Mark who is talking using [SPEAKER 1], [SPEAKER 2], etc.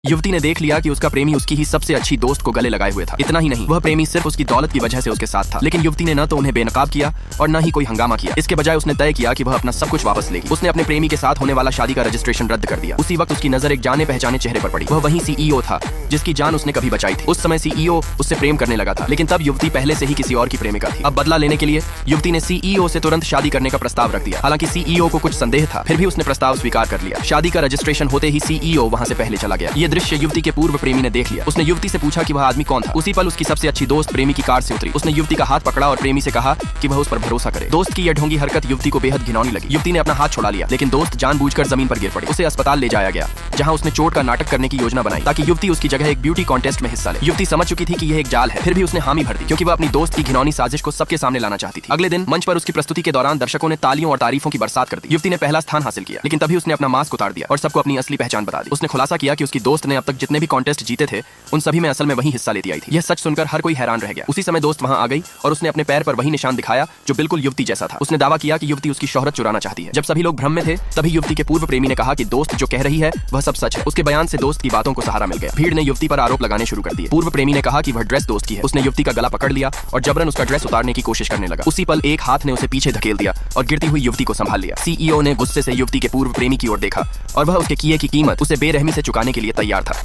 [SPEAKER 1] युवती ने देख लिया कि उसका प्रेमी उसकी ही सबसे अच्छी दोस्त को गले लगाए हुए था। इतना ही नहीं, वह प्रेमी सिर्फ उसकी दौलत की वजह से उसके साथ था। लेकिन युवती ने न तो उन्हें बेनकाब किया और न ही कोई हंगामा किया। इसके बजाय उसने तय किया कि वह अपना सब कुछ वापस लेगी। उसने अपने प्रेमी के साथ होने वाला शादी का रजिस्ट्रेशन रद्द कर दिया। उसी वक्त उसकी नजर एक जाने पहचाने चेहरे पर पड़ी। वह वही सीईओ था जिसकी जान उसने कभी बचाई थी। उस समय सीईओ उससे प्रेम करने लगा था, लेकिन तब युवती पहले से ही किसी और की प्रेमिका थी। अब बदला लेने के लिए युवती ने सीईओ से तुरंत शादी करने का प्रस्ताव रख दिया। हालांकि सीईओ को कुछ संदेह था, फिर भी उसने प्रस्ताव स्वीकार कर लिया। शादी का रजिस्ट्रेशन होते ही सीईओ वहां से पहले चला गया। ये दृश्य युवती के पूर्व प्रेमी ने देख लिया। उसने युवती से पूछा कि वह आदमी कौन था। उसी पल उसकी सबसे अच्छी दोस्त प्रेमी की कार से उतरी। उसने युवती का हाथ पकड़ा और प्रेमी से कहा कि वह उस पर भरोसा करे। दोस्त की यह ढोंगी हरकत युवती को बेहद घिनौनी लगी। युवती ने अपना हाथ छुड़ा लिया, लेकिन दोस्त जानबूझकर जमीन पर गिर पड़ी। उसे अस्पताल ले जाया गया, जहां उसने चोट का नाटक करने की योजना बनाई ताकि युवती उसकी जगह एक ब्यूटी कॉन्टेस्ट में हिस्सा ले। युवती समझ चुकी थी कि यह एक जाल है, फिर भी उसने हामी भर दी क्योंकि वह अपनी दोस्त की घिनौनी साजिश को सबके सामने लाना चाहती थी। अगले दिन मंच पर उसकी प्रस्तुति के दौरान दर्शकों ने तालियों और तारीफों की बरसात कर दी। युवती ने पहला स्थान हासिल किया, लेकिन तभी उसने अपना मास्क उतार दिया और सबको अपनी असली पहचान बता दी। उसने खुलासा किया कि उसकी दोस्त ने अब तक जितने भी कॉन्टेस्ट जीते थे उन सभी में असल में वही हिस्सा लेती आई थी। यह सच सुनकर हर कोई हैरान रह गया। उसी समय दोस्त वहां आ गई और उसने अपने पैर पर वही निशान दिखाया जो बिल्कुल युवती जैसा था। उसने दावा किया कि युवती उसकी शोहरत चुराना चाहती है। जब सभी लोग भ्रम में थे, तभी युवती के पूर्व प्रेमी ने कहा कि दोस्त जो कह रही है वह सब सच है। उसके बयान से दोस्त की बातों को सहारा मिल गया। भीड़ ने युवती पर आरोप लगाने शुरू कर दिए। पूर्व प्रेमी ने कहा कि वह ड्रेस दोस्त की है। उसने युवती का गला पकड़ लिया और जबरन उसका ड्रेस उतारने की कोशिश करने लगा। उसी पल एक हाथ ने उसे पीछे धकेल दिया और गिरती हुई युवती को संभाल लिया। सीईओ ने गुस्से से युवती के पूर्व प्रेमी की ओर देखा और वह उसके किए की कीमत उसे बेरहमी से चुकाने के लिए तैयार था।